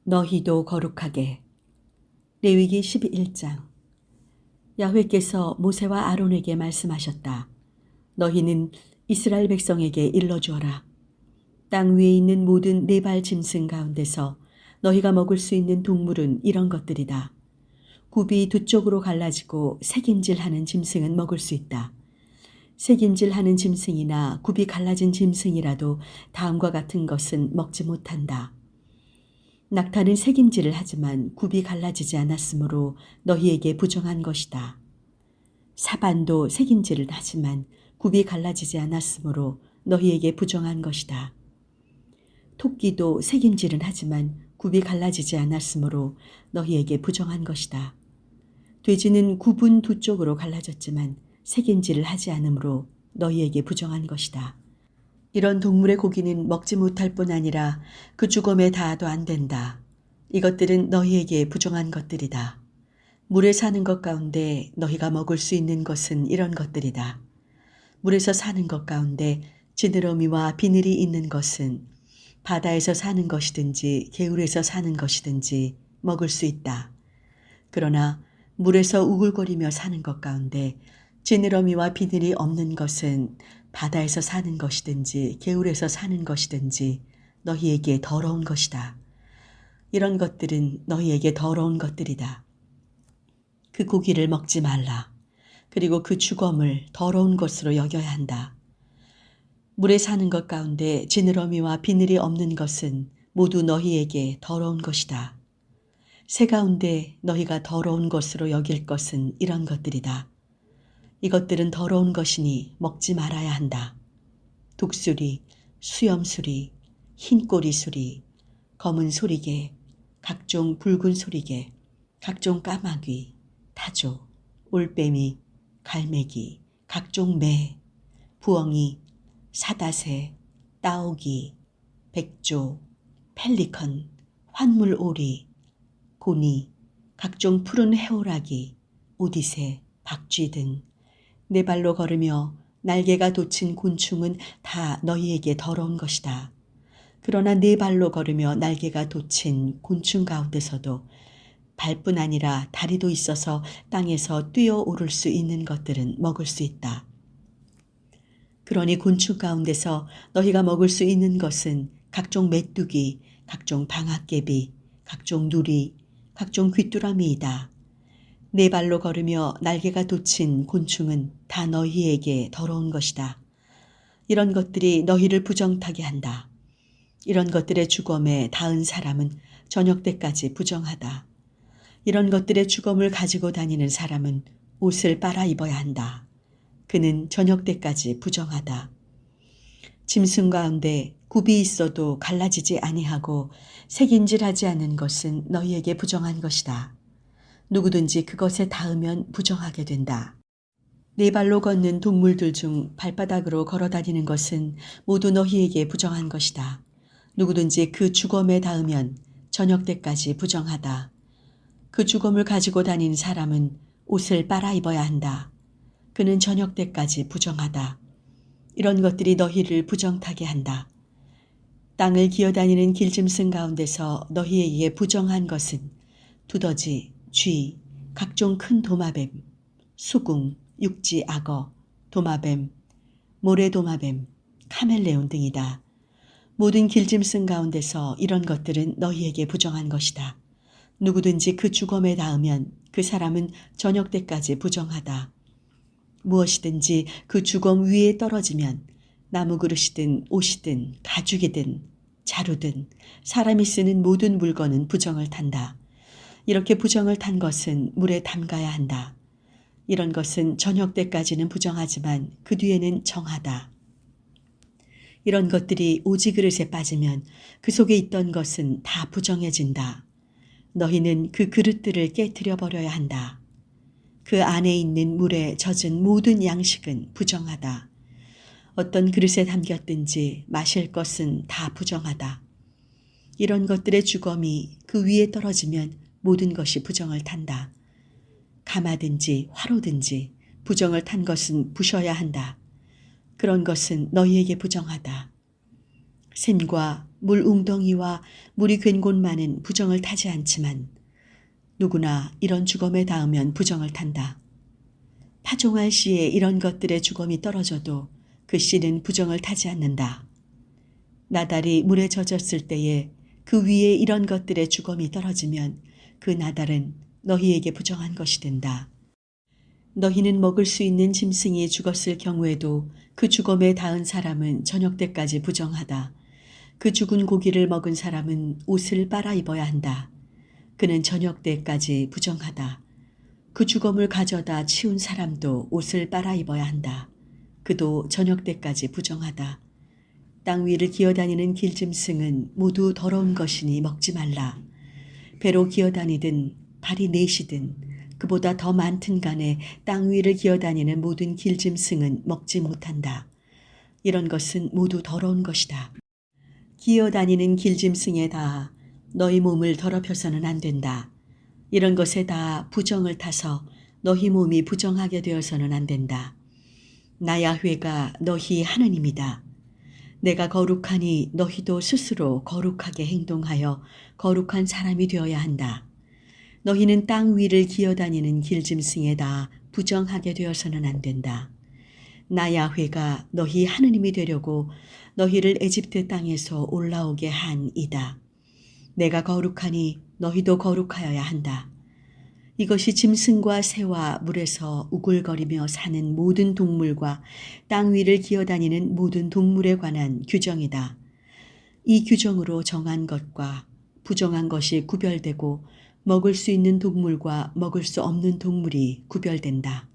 너희도 거룩하게. 레위기 11장. 야훼께서 모세와 아론에게 말씀하셨다. 너희는 이스라엘 백성에게 일러주어라. 땅 위에 있는 모든 네 발 짐승 가운데서 너희가 먹을 수 있는 동물은 이런 것들이다. 굽이 두 쪽으로 갈라지고 색임질하는 짐승은 먹을 수 있다. 색임질하는 짐승이나 굽이 갈라진 짐승이라도 다음과 같은 것은 먹지 못한다. 낙타는 색임질을 하지만 굽이 갈라지지 않았으므로 너희에게 부정한 것이다. 사반도 색임질을 하지만 굽이 갈라지지 않았으므로 너희에게 부정한 것이다. 토끼도 색임질은 하지만 굽이 갈라지지 않았으므로 너희에게 부정한 것이다. 돼지는 굽은 두 쪽으로 갈라졌지만 색임질을 하지 않으므로 너희에게 부정한 것이다. 이런 동물의 고기는 먹지 못할 뿐 아니라 그 죽음에 닿아도 안 된다. 이것들은 너희에게 부정한 것들이다. 물에 사는 것 가운데 너희가 먹을 수 있는 것은 이런 것들이다. 물에서 사는 것 가운데 지느러미와 비늘이 있는 것은 바다에서 사는 것이든지 개울에서 사는 것이든지 먹을 수 있다. 그러나 물에서 우글거리며 사는 것 가운데 지느러미와 비늘이 없는 것은 바다에서 사는 것이든지 개울에서 사는 것이든지 너희에게 더러운 것이다. 이런 것들은 너희에게 더러운 것들이다. 그 고기를 먹지 말라. 그리고 그 주검을 더러운 것으로 여겨야 한다. 물에 사는 것 가운데 지느러미와 비늘이 없는 것은 모두 너희에게 더러운 것이다. 새 가운데 너희가 더러운 것으로 여길 것은 이런 것들이다. 이것들은 더러운 것이니 먹지 말아야 한다. 독수리, 수염수리, 흰꼬리수리, 검은 소리개, 각종 붉은 소리개, 각종 까마귀, 타조, 올빼미, 갈매기, 각종 매, 부엉이, 사다새, 따오기, 백조, 펠리컨, 환물오리, 고니, 각종 푸른 해오라기, 오디새, 박쥐 등 네 발로 걸으며 날개가 돋친 곤충은 다 너희에게 더러운 것이다. 그러나 네 발로 걸으며 날개가 돋친 곤충 가운데서도 발뿐 아니라 다리도 있어서 땅에서 뛰어오를 수 있는 것들은 먹을 수 있다. 그러니 곤충 가운데서 너희가 먹을 수 있는 것은 각종 메뚜기, 각종 방앗개비, 각종 누리, 각종 귀뚜라미이다. 네 발로 걸으며 날개가 돋친 곤충은 다 너희에게 더러운 것이다. 이런 것들이 너희를 부정타게 한다. 이런 것들의 주검에 닿은 사람은 저녁 때까지 부정하다. 이런 것들의 주검을 가지고 다니는 사람은 옷을 빨아 입어야 한다. 그는 저녁 때까지 부정하다. 짐승 가운데 굽이 있어도 갈라지지 아니하고 색인질하지 않은 것은 너희에게 부정한 것이다. 누구든지 그것에 닿으면 부정하게 된다. 네 발로 걷는 동물들 중 발바닥으로 걸어 다니는 것은 모두 너희에게 부정한 것이다. 누구든지 그 주검에 닿으면 저녁 때까지 부정하다. 그 주검을 가지고 다니는 사람은 옷을 빨아 입어야 한다. 그는 저녁 때까지 부정하다. 이런 것들이 너희를 부정타게 한다. 땅을 기어다니는 길짐승 가운데서 너희에게 부정한 것은 두더지, 쥐, 각종 큰 도마뱀, 수궁, 육지 악어, 도마뱀, 모래도마뱀, 카멜레온 등이다. 모든 길짐승 가운데서 이런 것들은 너희에게 부정한 것이다. 누구든지 그 주검에 닿으면 그 사람은 저녁 때까지 부정하다. 무엇이든지 그 주검 위에 떨어지면 나무 그릇이든 옷이든 가죽이든 자루든 사람이 쓰는 모든 물건은 부정을 탄다. 이렇게 부정을 탄 것은 물에 담가야 한다. 이런 것은 저녁 때까지는 부정하지만 그 뒤에는 정하다. 이런 것들이 오지 그릇에 빠지면 그 속에 있던 것은 다 부정해진다. 너희는 그 그릇들을 깨뜨려 버려야 한다. 그 안에 있는 물에 젖은 모든 양식은 부정하다. 어떤 그릇에 담겼든지 마실 것은 다 부정하다. 이런 것들의 주검이 그 위에 떨어지면 모든 것이 부정을 탄다. 가마든지 화로든지 부정을 탄 것은 부셔야 한다. 그런 것은 너희에게 부정하다. 샘과 물 웅덩이와 물이 괜 곳만은 부정을 타지 않지만 누구나 이런 죽음에 닿으면 부정을 탄다. 파종할 시에 이런 것들의 죽음이 떨어져도 그 씨는 부정을 타지 않는다. 나달이 물에 젖었을 때에 그 위에 이런 것들의 죽음이 떨어지면 그 나달은 너희에게 부정한 것이 된다. 너희는 먹을 수 있는 짐승이 죽었을 경우에도 그 죽음에 닿은 사람은 저녁 때까지 부정하다. 그 죽은 고기를 먹은 사람은 옷을 빨아 입어야 한다. 그는 저녁 때까지 부정하다. 그 죽음을 가져다 치운 사람도 옷을 빨아 입어야 한다. 그도 저녁 때까지 부정하다. 땅 위를 기어다니는 길짐승은 모두 더러운 것이니 먹지 말라. 배로 기어다니든 발이 넷이든 그보다 더 많든 간에 땅 위를 기어다니는 모든 길짐승은 먹지 못한다. 이런 것은 모두 더러운 것이다. 기어다니는 길짐승에 다 너희 몸을 더럽혀서는 안 된다. 이런 것에 다 부정을 타서 너희 몸이 부정하게 되어서는 안 된다. 나 야훼가 너희 하느님이다. 내가 거룩하니 너희도 스스로 거룩하게 행동하여 거룩한 사람이 되어야 한다. 너희는 땅 위를 기어다니는 길짐승에 다 부정하게 되어서는 안 된다. 나 야훼가 너희 하느님이 되려고 너희를 애집트 땅에서 올라오게 한 이다. 내가 거룩하니 너희도 거룩하여야 한다. 이것이 짐승과 새와 물에서 우글거리며 사는 모든 동물과 땅 위를 기어다니는 모든 동물에 관한 규정이다. 이 규정으로 정한 것과 부정한 것이 구별되고 먹을 수 있는 동물과 먹을 수 없는 동물이 구별된다.